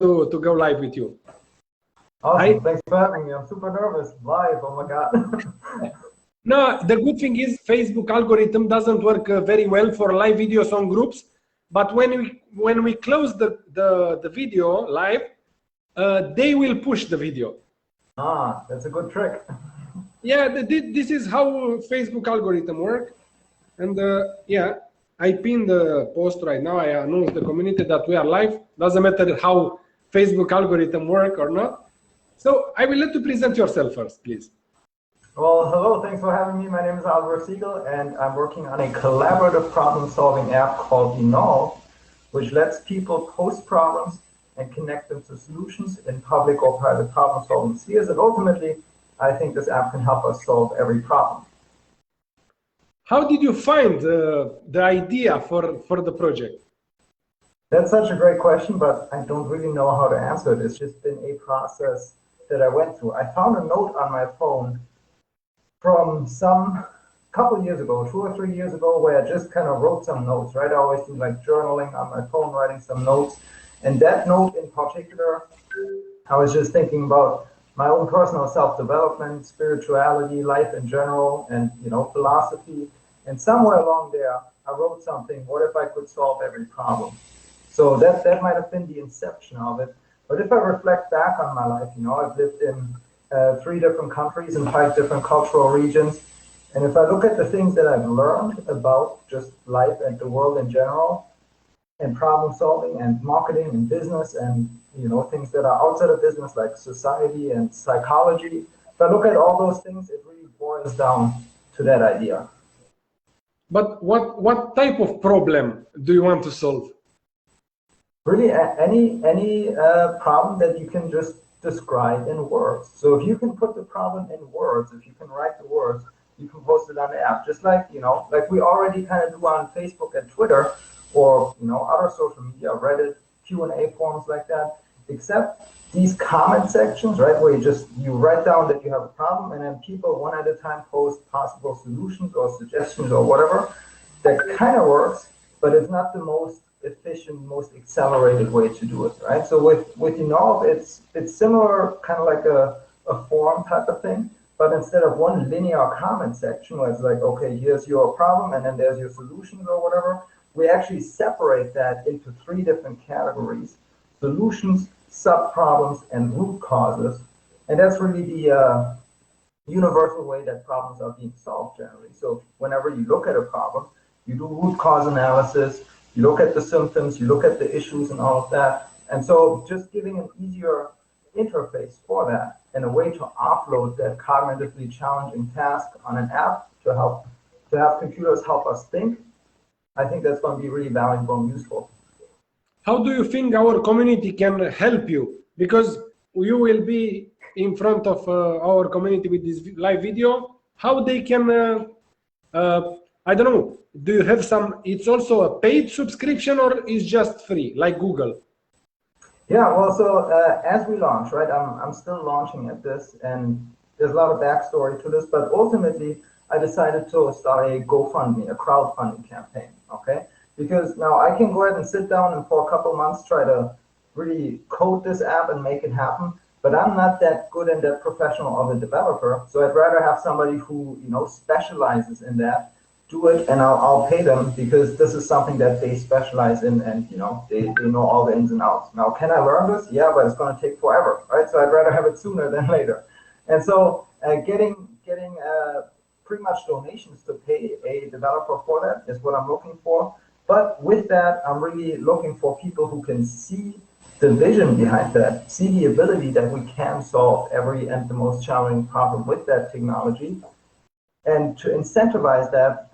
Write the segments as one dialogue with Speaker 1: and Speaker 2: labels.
Speaker 1: to go live with you.
Speaker 2: Awesome. Thanks for having me. I'm super nervous. Live. Oh my God.
Speaker 1: No, the good thing is Facebook algorithm doesn't work very well for live videos on groups. But when we close the video live, they will push the video.
Speaker 2: Ah, that's a good trick.
Speaker 1: Yeah, this is how Facebook algorithm work. And yeah, I pinned the post right now. I announced the community that we are live. Doesn't matter how Facebook algorithm work or not. So I will let you present yourself first, please.
Speaker 2: Well, hello. Thanks for having me. My name is Oliver Siegel, and I'm working on a collaborative problem-solving app called Enolve, which lets people post problems and connect them to solutions in public or private problem-solving spheres. And ultimately, I think this app can help us solve every problem.
Speaker 1: How did you find the idea for the project?
Speaker 2: That's such a great question, but I don't really know how to answer it. It's just been a process that I went through. I found a note on my phone from some couple years ago, 2 or 3 years ago, where I just kind of wrote some notes, right? I always do like journaling on my phone, writing some notes. And that note in particular, I was just thinking about my own personal self-development, spirituality, life in general, and philosophy. And somewhere along there, I wrote something, what if I could solve every problem? So that might have been the inception of it. But if I reflect back on my life, I've lived in 3 different countries and 5 different cultural regions. And if I look at the things that I've learned about just life and the world in general, and problem solving and marketing and business and things that are outside of business like society and psychology, if I look at all those things, it really boils down to that idea.
Speaker 1: But what type of problem do you want to solve?
Speaker 2: Really, any problem that you can just describe in words. So if you can put the problem in words, if you can write the words, you can post it on the app. Just like like we already kind of do on Facebook and Twitter, or other social media, Reddit, Q&A forums like that. Except these comment sections, right, where you write down that you have a problem, and then people one at a time post possible solutions or suggestions or whatever. That kind of works, but it's not the most efficient, most accelerated way to do it, right? So with Enolve, it's similar, kind of like a forum type of thing, but instead of one linear comment section where it's like, okay, here's your problem and then there's your solutions or whatever, we actually separate that into 3 different categories: solutions, sub-problems, and root causes. And that's really the universal way that problems are being solved generally. So whenever you look at a problem, you do root cause analysis, you look at the symptoms, you look at the issues and all of that. And so just giving an easier interface for that and a way to offload that cognitively challenging task on an app to have computers help us think, I think that's going to be really valuable and useful.
Speaker 1: How do you think our community can help you? Because you will be in front of our community with this live video. How they can, I don't know, do you have some, it's also a paid subscription or is just free, like Google?
Speaker 2: Yeah, well, so as we launch, right, I'm still launching at this, and there's a lot of backstory to this, but ultimately, I decided to start a GoFundMe, a crowdfunding campaign, okay? Because now I can go ahead and sit down and for a couple months try to really code this app and make it happen, but I'm not that good and that professional of a developer, so I'd rather have somebody who, specializes in that, do it, and I'll pay them because this is something that they specialize in, and they know all the ins and outs. Now, can I learn this? Yeah, but it's going to take forever, right? So I'd rather have it sooner than later. And so getting pretty much donations to pay a developer for that is what I'm looking for. But with that, I'm really looking for people who can see the vision behind that, see the ability that we can solve every and the most challenging problem with that technology. And to incentivize that,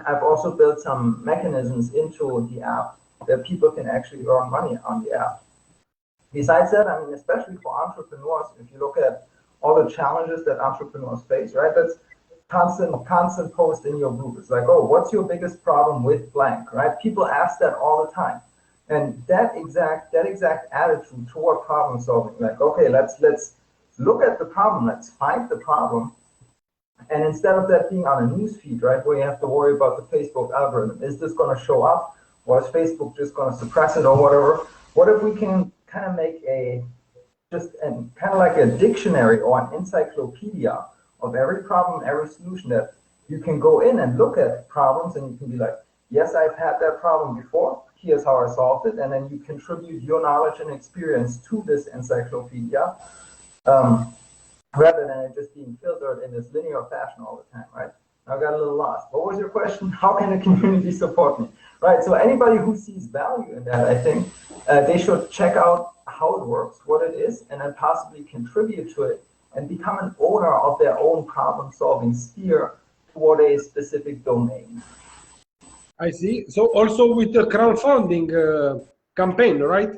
Speaker 2: I've also built some mechanisms into the app that people can actually earn money on the app. Besides that, I mean, especially for entrepreneurs, if you look at all the challenges that entrepreneurs face, right? That's constant post in your group. It's like, oh, what's your biggest problem with blank, right? People ask that all the time. And that exact attitude toward problem solving, like, okay, let's look at the problem, let's find the problem. And instead of that being on a news feed, right, where you have to worry about the Facebook algorithm, is this going to show up, or is Facebook just going to suppress it or whatever? What if we can kind of make kind of like a dictionary or an encyclopedia of every problem, every solution, that you can go in and look at problems and you can be like, yes, I've had that problem before. Here's how I solved it. And then you contribute your knowledge and experience to this encyclopedia, rather than it just being filtered in this linear fashion all the time, right? I got a little lost. What was your question? How can the community support me? Right, so anybody who sees value in that, I think they should check out how it works, what it is, and then possibly contribute to it and become an owner of their own problem-solving sphere toward a specific domain.
Speaker 1: I see. So also with the crowdfunding campaign, right?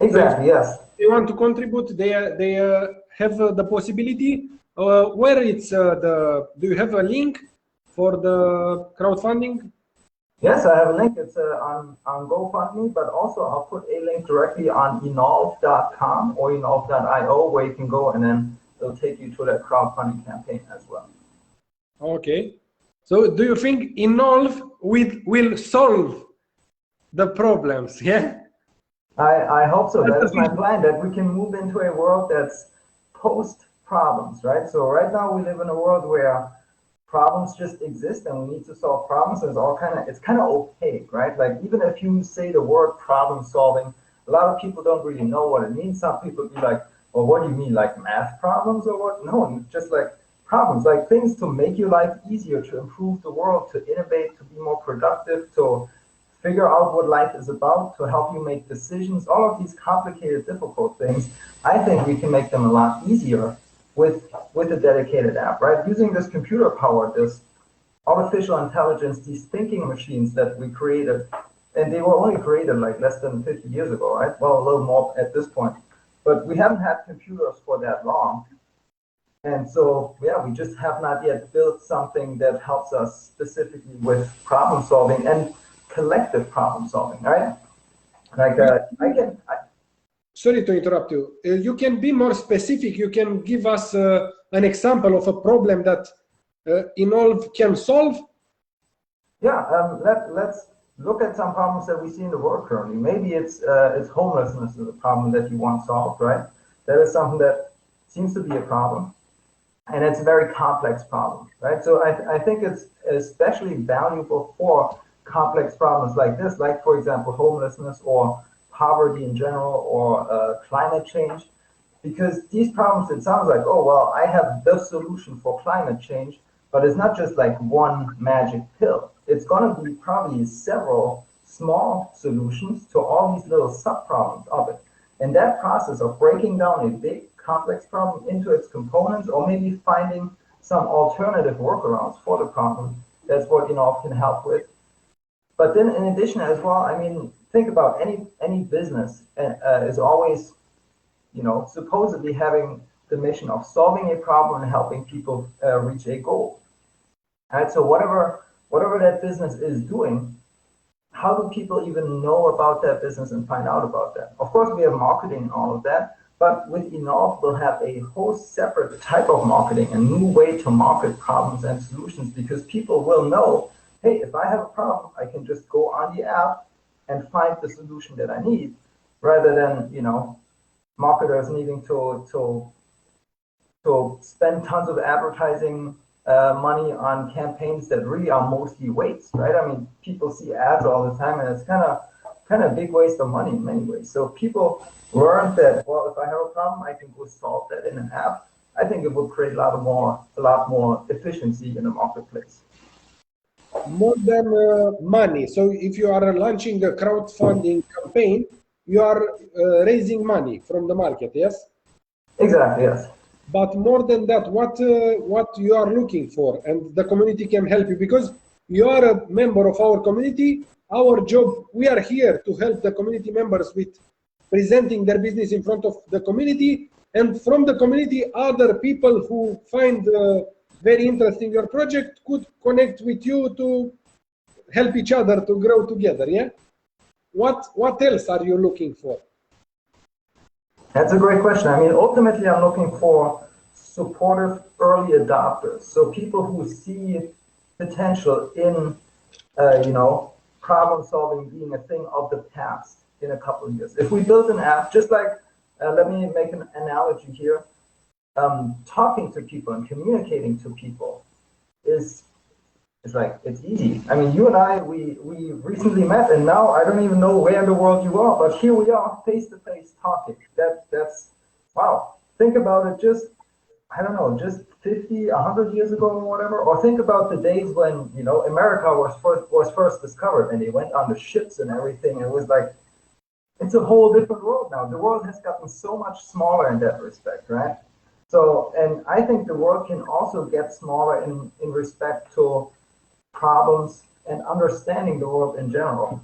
Speaker 2: Exactly, yes.
Speaker 1: They want to contribute, they have the possibility. Where it's do you have a link for the crowdfunding?
Speaker 2: Yes, I have a link. It's on GoFundMe, but also I'll put a link directly on enolve.com or enolve.io, where you can go and then it'll take you to that crowdfunding campaign as well.
Speaker 1: Okay. So do you think Enolve will solve the problems? Yeah.
Speaker 2: I hope so. That is my plan, that we can move into a world that's post problems, right? So right now we live in a world where problems just exist and we need to solve problems. It's kind of opaque, right? Like even if you say the word problem solving, a lot of people don't really know what it means. Some people be like, well, what do you mean, like math problems or what? No, just like problems, like things to make your life easier, to improve the world, to innovate, to be more productive, to figure out what life is about, to help you make decisions. All of these complicated, difficult things, I think we can make them a lot easier with a dedicated app, right? Using this computer power, this artificial intelligence, these thinking machines that we created, and they were only created like less than 50 years ago, right? Well, a little more at this point, but we haven't had computers for that long. And so, yeah, we just have not yet built something that helps us specifically with problem solving and collective problem solving, right? Like
Speaker 1: Sorry to interrupt you. You can be more specific. You can give us an example of a problem that Enolve can solve.
Speaker 2: Yeah, let's look at some problems that we see in the world currently. Maybe it's homelessness is a problem that you want solved, right? That is something that seems to be a problem, and it's a very complex problem, right? So I think it's especially valuable for complex problems like this, like for example, homelessness or poverty in general, or climate change, because these problems, it sounds like, oh, well, I have the solution for climate change, but it's not just like one magic pill. It's going to be probably several small solutions to all these little sub-problems of it. And that process of breaking down a big complex problem into its components, or maybe finding some alternative workarounds for the problem, that's what Enolve can help with. But then in addition as well, I mean, think about any business is always, supposedly having the mission of solving a problem and helping people reach a goal. Right? So whatever that business is doing, how do people even know about that business and find out about that? Of course, we have marketing and all of that, but with Enolve, we'll have a whole separate type of marketing, a new way to market problems and solutions, because people will know, hey, if I have a problem, I can just go on the app and find the solution that I need, rather than, marketers needing to spend tons of advertising money on campaigns that really are mostly waste, right? I mean, people see ads all the time, and it's kind of a big waste of money in many ways. So people learned that, well, if I have a problem, I can go solve that in an app. I think it will create a lot more efficiency in the marketplace.
Speaker 1: More than money. So if you are launching a crowdfunding campaign, you are raising money from the market, yes?
Speaker 2: Exactly, yes.
Speaker 1: But more than that, what you are looking for, and the community can help you, because you are a member of our community. Our job, we are here to help the community members with presenting their business in front of the community, and from the community, other people who find very interesting your project could connect with you to help each other to grow together. Yeah. What else are you looking for?
Speaker 2: That's a great question. I mean, ultimately, I'm looking for supportive early adopters. So people who see potential in, problem solving being a thing of the past, in a couple of years. If we build an app, just like, let me make an analogy here, talking to people and communicating to people is like, it's easy. I mean, you and I, we recently met, and now I don't even know where in the world you are, but here we are, face to face, talking. That's wow. Think about it, just, I don't know, just 50, 100 years ago or whatever, or think about the days when, you know, America was first discovered, and they went on the ships and everything. It was like, it's a whole different world now. The world has gotten so much smaller in that respect, right? So, and I think the world can also get smaller in respect to problems and understanding the world in general.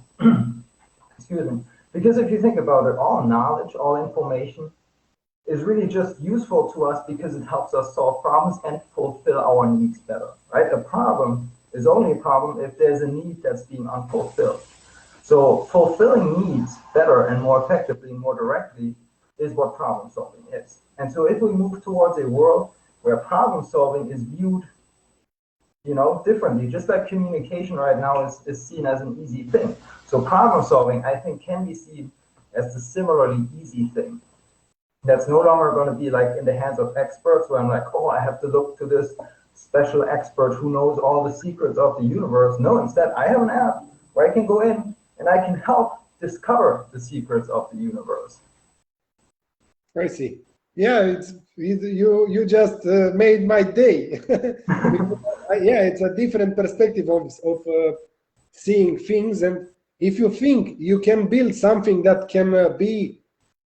Speaker 2: Excuse me. Because if you think about it, all knowledge, all information is really just useful to us because it helps us solve problems and fulfill our needs better, right? A problem is only a problem if there's a need that's being unfulfilled. So fulfilling needs better and more effectively, more directly, is what problem solving is. And so if we move towards a world where problem solving is viewed, you know, differently, just like communication right now is seen as an easy thing. So problem solving, I think, can be seen as a similarly easy thing. That's no longer going to be like in the hands of experts where I'm like, oh, I have to look to this special expert who knows all the secrets of the universe. No, instead, I have an app where I can go in and I can help discover the secrets of the universe.
Speaker 1: I see. Yeah, you just made my day. Yeah, it's a different perspective of seeing things, and if you think you can build something that can be,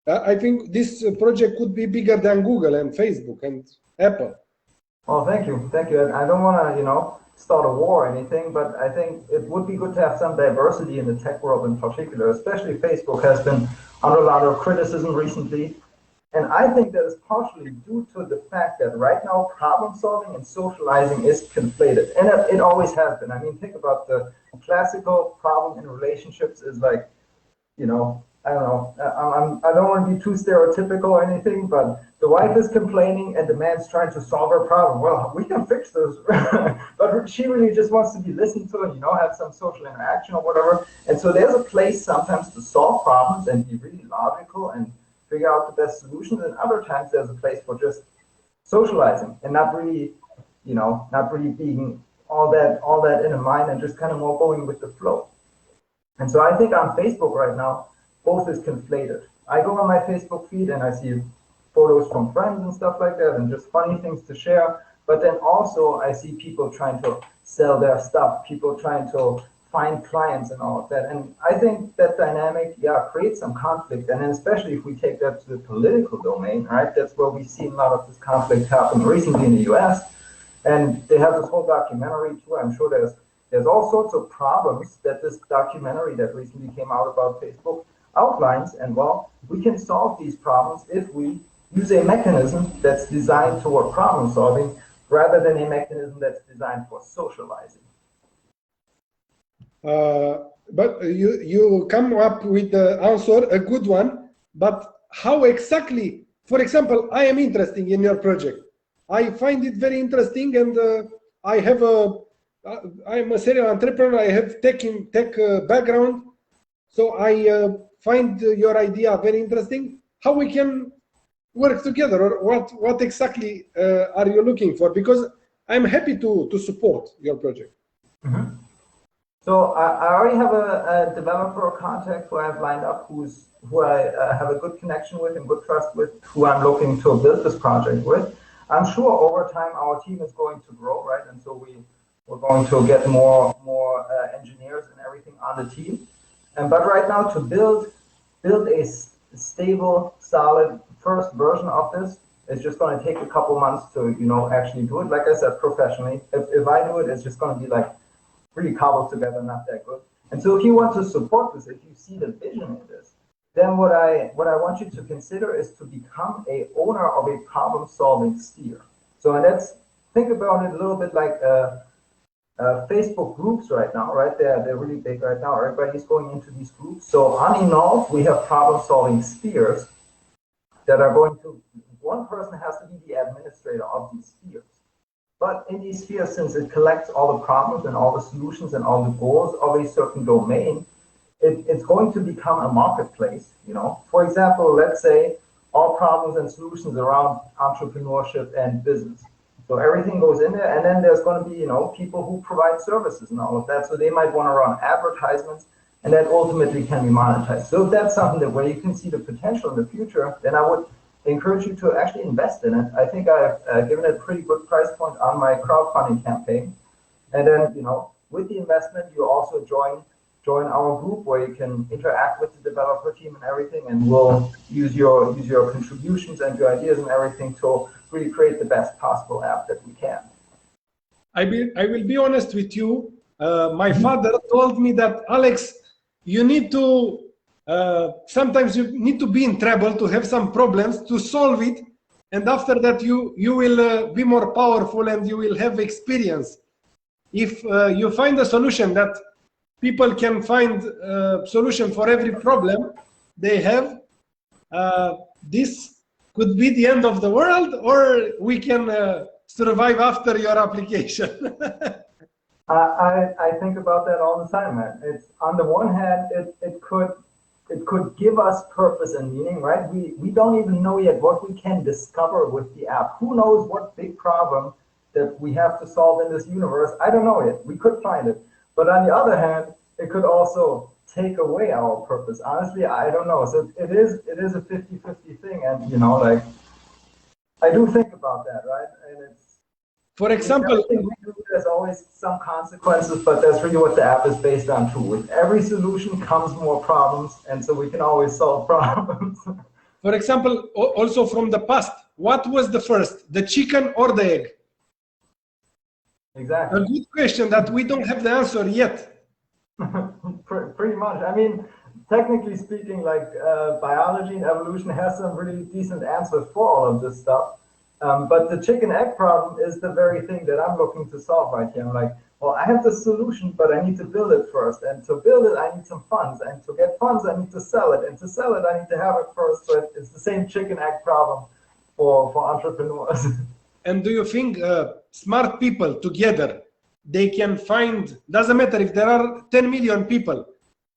Speaker 1: I think this project could be bigger than Google and Facebook and Apple.
Speaker 2: Well, thank you. I don't want to, you know, start a war or anything, but I think it would be good to have some diversity in the tech world in particular. Especially Facebook has been under a lot of criticism recently. And I think that is partially due to the fact that right now problem solving and socializing is conflated. And it always has been. I mean, think about the classical problem in relationships is like, you know, I don't know, I don't want to be too stereotypical or anything, but the wife is complaining and the man's trying to solve her problem. Well, we can fix this. But she really just wants to be listened to and, you know, have some social interaction or whatever. And so there's a place sometimes to solve problems and be really logical and figure out the best solutions, and other times there's a place for just socializing and not really, you know, not really being all that in a mind and just kind of more going with the flow. And so I think on Facebook right now, both is conflated. I go on my Facebook feed and I see photos from friends and stuff like that and just funny things to share. But then also I see people trying to sell their stuff, people trying to find clients and all of that. And I think that dynamic, yeah, creates some conflict. And then especially if we take that to the political domain, right? That's where we've seen a lot of this conflict happen recently in the US. And they have this whole documentary too. I'm sure there's all sorts of problems that this documentary that recently came out about Facebook outlines. And well, we can solve these problems if we use a mechanism that's designed toward problem solving rather than a mechanism that's designed for socializing.
Speaker 1: But you come up with the answer, a good one, but how exactly, for example, I am interested in your project. I find it very interesting, and I am a serial entrepreneur. I have tech background, so I find your idea very interesting. How we can work together, or what exactly are you looking for? Because I'm happy to support your project.
Speaker 2: Mm-hmm. So I already have a developer contact who I've lined up, who I have a good connection with and good trust with, who I'm looking to build this project with. I'm sure over time our team is going to grow, right? And so we're going to get more engineers and everything on the team. But right now, to build a stable, solid first version of this, it's just going to take a couple months to, you know, actually do it. Like I said, professionally. If I do it, it's just going to be like really cobbled together, not that good. And so if you want to support this, if you see the vision in this, then what I want you to consider is to become a owner of a problem-solving sphere. So and think about it a little bit like Facebook groups right now, right? They're really big right now. Everybody's going into these groups. So on Enolve, we have problem-solving spheres that are going to, one person has to be the administrator of these spheres. But in these spheres, since it collects all the problems and all the solutions and all the goals of a certain domain, it's going to become a marketplace, you know. For example, let's say all problems and solutions around entrepreneurship and business. So everything goes in there, and then there's going to be, you know, people who provide services and all of that. So they might want to run advertisements, and that ultimately can be monetized. So if that's something that where you can see the potential in the future, then I would encourage you to actually invest in it. I think I've given it a pretty good price point on my crowdfunding campaign. And then, you know, with the investment, you also join our group where you can interact with the developer team and everything, and we'll use your contributions and your ideas and everything to really create the best possible app that we can.
Speaker 1: I will be honest with you. My father told me that, Alex, you need to sometimes you need to be in trouble, to have some problems, to solve it, and after that you will be more powerful and you will have experience. If you find a solution that people can find a solution for every problem they have, this could be the end of the world, or we can survive after your application.
Speaker 2: I think about that all the time, man. It's on the one hand, it could give us purpose and meaning, right? We don't even know yet what we can discover with the app. Who knows what big problem that we have to solve in this universe? I don't know yet. We could find it. But on the other hand, it could also take away our purpose. Honestly, I don't know. So it is a 50-50 thing. And, you know, like, I do think about that, right? And it's,
Speaker 1: for example,
Speaker 2: there's always some consequences, but that's really what the app is based on too. With every solution comes more problems, and so we can always solve problems.
Speaker 1: For example, also from the past, what was the first, the chicken or the egg?
Speaker 2: Exactly.
Speaker 1: A good question that we don't have the answer yet.
Speaker 2: Pretty much. I mean, technically speaking, like biology and evolution has some really decent answers for all of this stuff. But the chicken egg problem is the very thing that I'm looking to solve right here. I'm like, well, I have the solution, but I need to build it first. And to build it, I need some funds. And to get funds, I need to sell it. And to sell it, I need to have it first. So it's the same chicken egg problem for entrepreneurs.
Speaker 1: And do you think smart people together, they can find, doesn't matter if there are 10 million people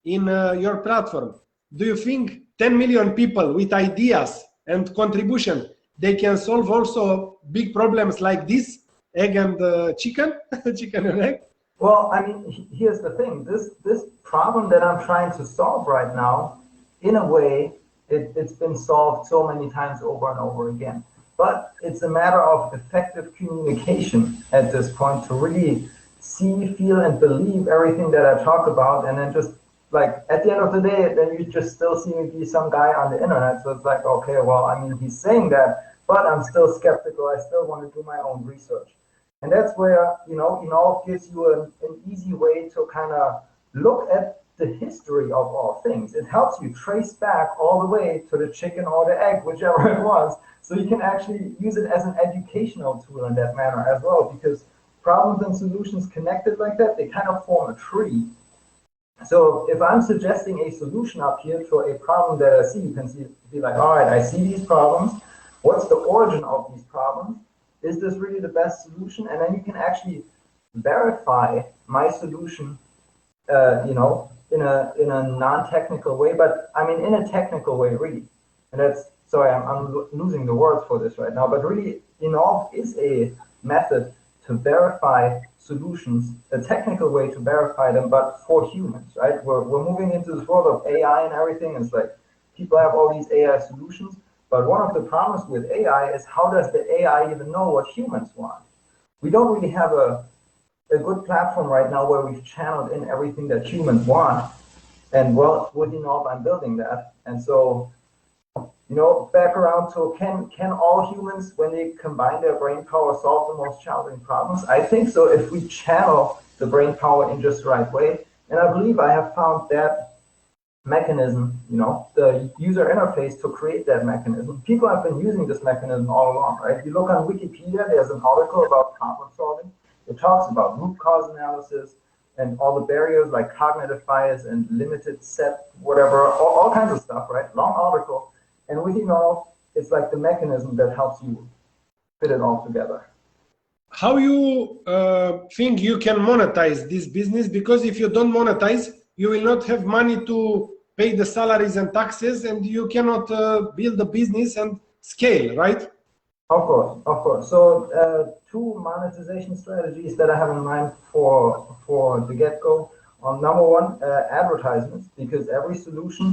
Speaker 1: in your platform, do you think 10 million people with ideas and contribution, they can solve also big problems like this, egg and chicken, chicken and egg?
Speaker 2: Well, I mean, here's the thing. This problem that I'm trying to solve right now, in a way, it's been solved so many times over and over again. But it's a matter of effective communication at this point to really see, feel, and believe everything that I talk about, and then just like at the end of the day, then you just still see me be some guy on the internet. So it's like, okay, well, I mean, he's saying that, but I'm still skeptical. I still want to do my own research. And that's where, you know, Enolve gives you an easy way to kind of look at the history of all things. It helps you trace back all the way to the chicken or the egg, whichever it was. So you can actually use it as an educational tool in that manner as well, because problems and solutions connected like that, they kind of form a tree. So if I'm suggesting a solution up here to a problem that I see, you can be like, all right, I see these problems. What's the origin of these problems? Is this really the best solution? And then you can actually verify my solution, you know, in a non-technical way, but I mean in a technical way, really. And that's, sorry, I'm losing the words for this right now, but really, Enolve is a method to verify solutions, a technical way to verify them, but for humans, right? We're moving into this world of AI and everything. It's like people have all these AI solutions, but one of the problems with AI is how does the AI even know what humans want? We don't really have a good platform right now where we've channeled in everything that humans want. And well, with Enolve, I'm building that. And so, you know, back around to can all humans, when they combine their brain power, solve the most challenging problems? I think so, if we channel the brain power in just the right way. And I believe I have found that mechanism, you know, the user interface to create that mechanism. People have been using this mechanism all along, right? If you look on Wikipedia, there's an article about problem solving. It talks about root cause analysis and all the barriers like cognitive bias and limited set, whatever, all kinds of stuff, right? Long article. And with Enolve, it's like the mechanism that helps you fit it all together.
Speaker 1: How you think you can monetize this business? Because if you don't monetize, you will not have money to pay the salaries and taxes, and you cannot build a business and scale, right?
Speaker 2: Of course, of course. So two monetization strategies that I have in mind for the get-go. Number one, advertisements, because every solution,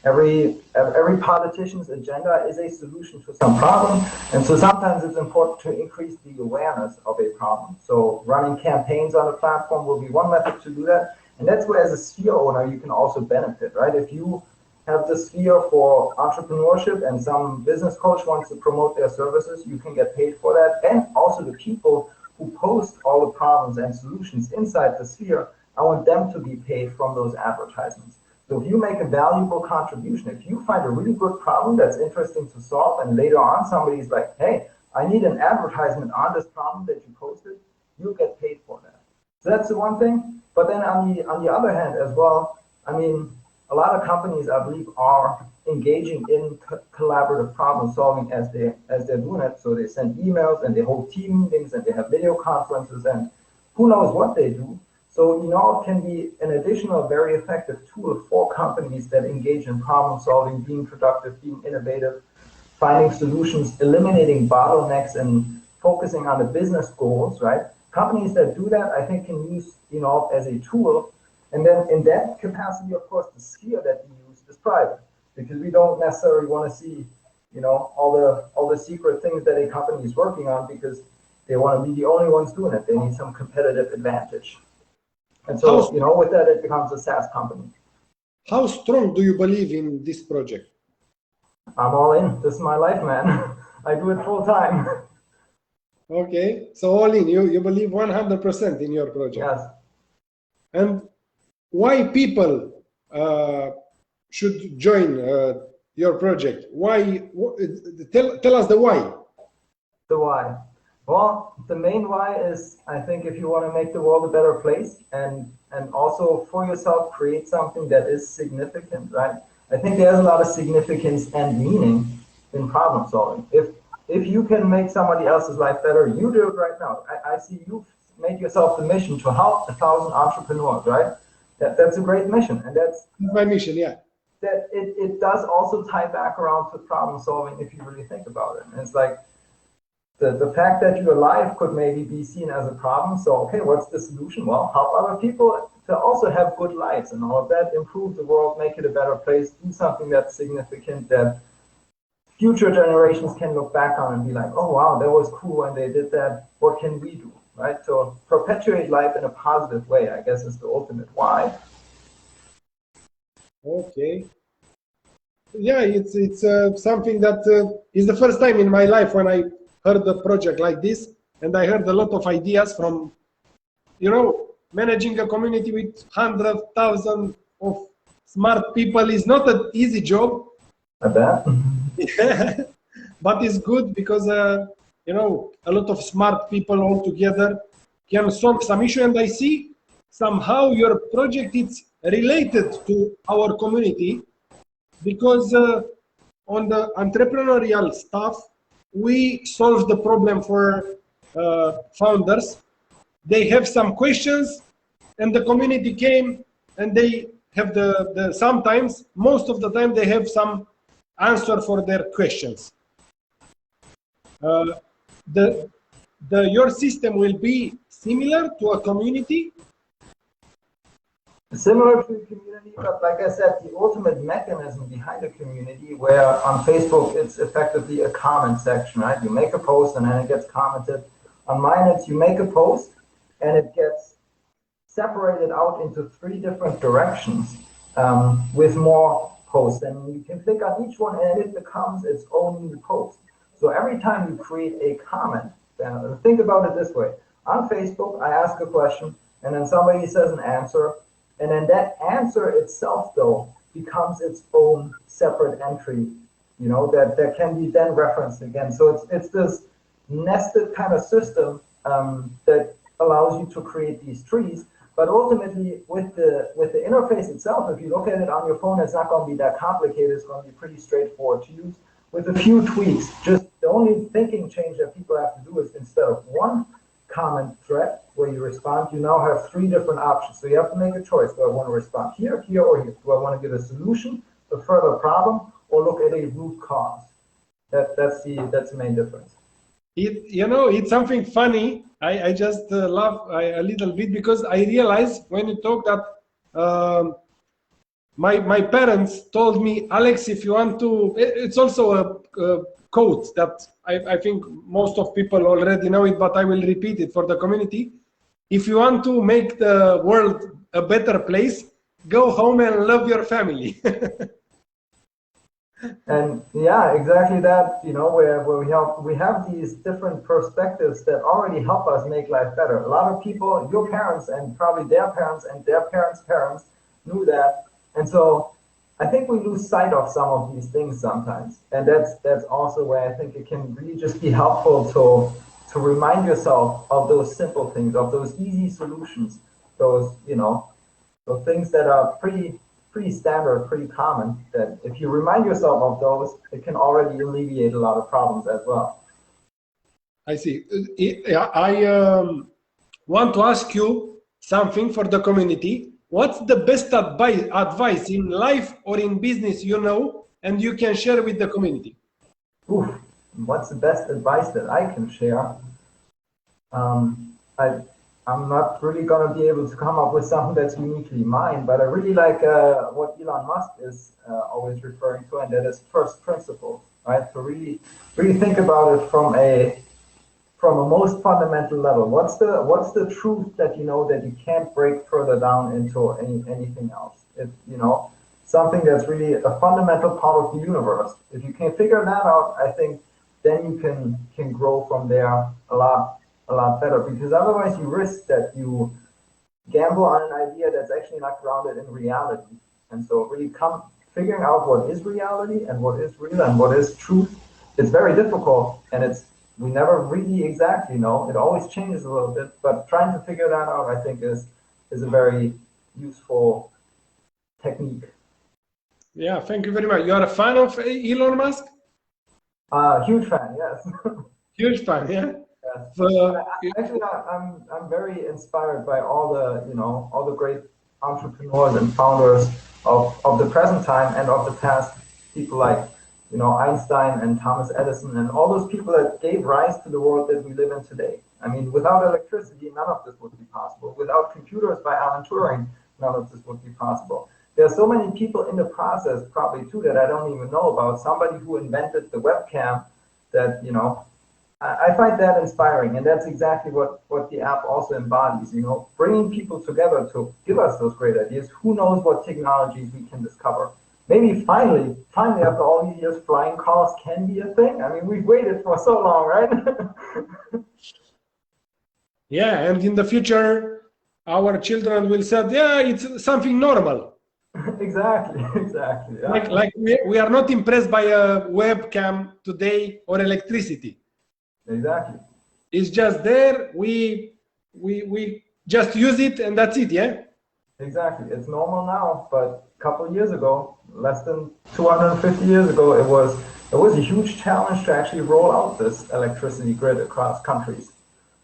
Speaker 2: every politician's agenda is a solution to some problem, and so sometimes it's important to increase the awareness of a problem. So running campaigns on a platform will be one method to do that, and that's where, as a sphere owner, you can also benefit, right? If you have the sphere for entrepreneurship and some business coach wants to promote their services, you can get paid for that. And also the people who post all the problems and solutions inside the sphere, I want them to be paid from those advertisements. So if you make a valuable contribution, if you find a really good problem that's interesting to solve, and later on somebody's like, hey, I need an advertisement on this problem that you posted, you'll get paid for that. So that's the one thing. But then on the other hand as well, I mean, a lot of companies, I believe, are engaging in collaborative problem solving as they're doing it. So they send emails and they hold team meetings and they have video conferences and who knows what they do. So Enolve can be an additional very effective tool for companies that engage in problem solving, being productive, being innovative, finding solutions, eliminating bottlenecks, and focusing on the business goals, right? Companies that do that, I think, can use Enolve as a tool. And then in that capacity, of course, the sphere that we use is private, because we don't necessarily want to see, all the secret things that a company is working on, because they want to be the only ones doing it. They need some competitive advantage. And so, with that, it becomes a SaaS company.
Speaker 1: How strong do you believe in this project?
Speaker 2: I'm all in. This is my life, man. I do it full time.
Speaker 1: Okay, so all in. You believe 100% in your project.
Speaker 2: Yes.
Speaker 1: And why people should join your project? Why? Tell us the why.
Speaker 2: The why. Well, the main why is, I think, if you want to make the world a better place and also for yourself create something that is significant, right? I think there's a lot of significance and meaning in problem solving. If you can make somebody else's life better, you do it right now. I see you make yourself the mission to help 1,000 entrepreneurs, right? That's a great mission, and that's
Speaker 1: my mission. Yeah.
Speaker 2: That it does also tie back around to problem solving if you really think about it. And it's like the fact that your life could maybe be seen as a problem. So okay, what's the solution? Well, help other people to also have good lives and all of that, improve the world, make it a better place, do something that's significant that future generations can look back on and be like, oh wow, that was cool when they did that. What can we do? Right? So perpetuate life in a positive way, I guess, is the ultimate why.
Speaker 1: Okay. Yeah, it's something that is the first time in my life when I heard a project like this, and I heard a lot of ideas from, managing a community with 100,000 of smart people is not an easy job.
Speaker 2: I bet.
Speaker 1: Yeah. But it's good because a lot of smart people all together can solve some issue, and I see somehow your project is related to our community, because on the entrepreneurial stuff, we solve the problem for founders. They have some questions, and the community came, and they have sometimes, most of the time, they have some answer for their questions. Your system will be similar to a community?
Speaker 2: Similar to a community, but like I said, the ultimate mechanism behind a community, where on Facebook it's effectively a comment section, right? You make a post and then it gets commented. On mine, it's you make a post and it gets separated out into 3 different directions with more posts, and you can click on each one and it becomes its own new post. So every time you create a comment, think about it this way. On Facebook, I ask a question and then somebody says an answer, and then that answer itself, though, becomes its own separate entry, that can be then referenced again. So it's this nested kind of system that allows you to create these trees. But ultimately, with the interface itself, if you look at it on your phone, it's not going to be that complicated. It's going to be pretty straightforward to use. With a few tweaks, just the only thinking change that people have to do is, instead of one comment thread, where you respond, you now have 3 different options. So you have to make a choice. Do I want to respond here, here, or here? Do I want to give a solution, a further problem, or look at a root cause? That's the main difference.
Speaker 1: It's something funny. I just laugh a little bit because I realize when you talk that my parents told me, Alex, if you want to, it's also a quote that I think most of people already know it, but I will repeat it for the community. If you want to make the world a better place, go home and love your family.
Speaker 2: And yeah, exactly that, where we have these different perspectives that already help us make life better. A lot of people, your parents and probably their parents and their parents' parents knew that. And so I think we lose sight of some of these things sometimes. And that's also where I think it can really just be helpful to remind yourself of those simple things, of those easy solutions, those things that are pretty standard, pretty common, that if you remind yourself of those, it can already alleviate a lot of problems as well.
Speaker 1: I see. I want to ask you something for the community. What's the best advice in life or in business and you can share with the community?
Speaker 2: Oof, what's the best advice that I can share? I'm not really going to be able to come up with something that's uniquely mine, but I really like what Elon Musk is always referring to, and that is first principles, right? So really think about it from a most fundamental level. What's the truth that that you can't break further down into anything else? It's something that's really a fundamental part of the universe. If you can figure that out, I think then you can grow from there a lot better, because otherwise you risk that you gamble on an idea that's actually not grounded in reality. And so really figuring out what is reality and what is real and what is truth, it's very difficult, and we never really exactly know. It always changes a little bit, but trying to figure that out, I think, is a very useful technique.
Speaker 1: Yeah, thank you very much. You are a fan of Elon Musk?
Speaker 2: Huge fan, yes.
Speaker 1: Huge fan, yeah.
Speaker 2: Actually, I'm very inspired by all the great entrepreneurs and founders of the present time and of the past. People like Einstein and Thomas Edison and all those people that gave rise to the world that we live in today. I mean, without electricity, none of this would be possible. Without computers by Alan Turing, none of this would be possible. There are so many people in the process, probably too, that I don't even know about. Somebody who invented the webcam that I find that inspiring, and that's exactly what the app also embodies, bringing people together to give us those great ideas. Who knows what technologies we can discover? Maybe finally, after all these years, flying cars can be a thing. I mean, we've waited for so long, right?
Speaker 1: Yeah, and in the future, our children will say, yeah, it's something normal.
Speaker 2: Exactly. Yeah.
Speaker 1: Like we are not impressed by a webcam today or electricity.
Speaker 2: Exactly.
Speaker 1: It's just there. We just use it, and that's it. Yeah.
Speaker 2: Exactly. It's normal now, but a couple of years ago, less than 250 years ago, it was a huge challenge to actually roll out this electricity grid across countries.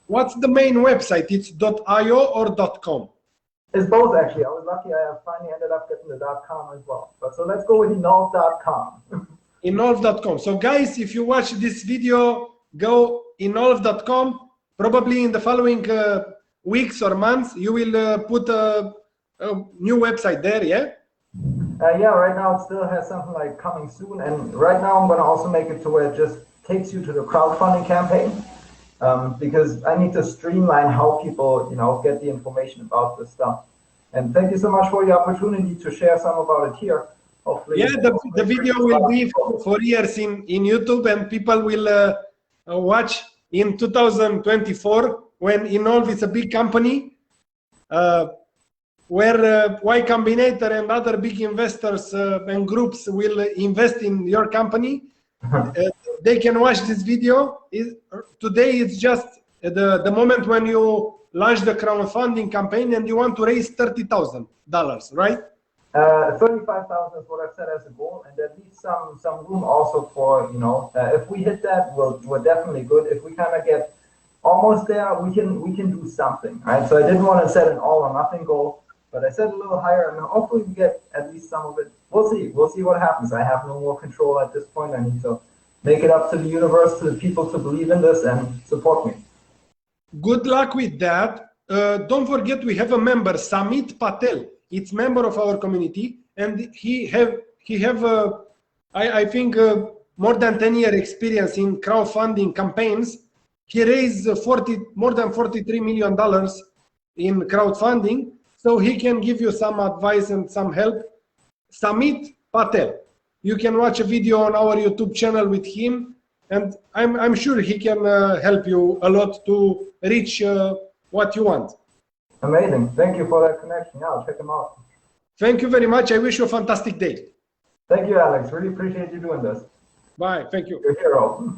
Speaker 1: What's the main website? It's .io or .com?
Speaker 2: It's both, actually. I was lucky. I finally ended up getting the .com as well. But so let's go with Enolve.com.
Speaker 1: Enolve.com. So guys, if you watch this video, go Enolve.com. Probably in the following weeks or months, you will put a new website there, yeah?
Speaker 2: Yeah, right now it still has something like coming soon. And right now I'm going to also make it to where it just takes you to the crowdfunding campaign. Because I need to streamline how people, get the information about this stuff. And thank you so much for the opportunity to share some about it here. Hopefully,
Speaker 1: yeah, the video will be for years in YouTube, and people will watch in 2024 when Enolve is a big company, where Y Combinator and other big investors and groups will invest in your company. They can watch this video. Today it's just the moment when you launch the crowdfunding campaign and you want to raise $30,000, right?
Speaker 2: 35,000 is what I've set as a goal, and that leaves some room also for if we hit that, we're definitely good. If we kind of get almost there. We can do something, right? So I didn't want to set an all or nothing goal, but I set a little higher, and hopefully we get at least some of it. We'll see. We'll see what happens. I have no more control at this point. I need to make it up to the universe, to the people to believe in this and support me. Good
Speaker 1: luck with that. Don't forget, we have a member, Samit Patel. It's member of our community, and he have I think more than 10-year experience in crowdfunding campaigns. He raised more than $43 million in crowdfunding, so he can give you some advice and some help. Samit Patel. You can watch a video on our YouTube channel with him, and I'm sure he can help you a lot to reach what you want.
Speaker 2: Amazing. Thank you for that connection. Yeah, I'll check him out.
Speaker 1: Thank you very much. I wish you a fantastic day.
Speaker 2: Thank you, Alex. Really appreciate you doing this.
Speaker 1: Bye. Thank you.
Speaker 2: You're a hero.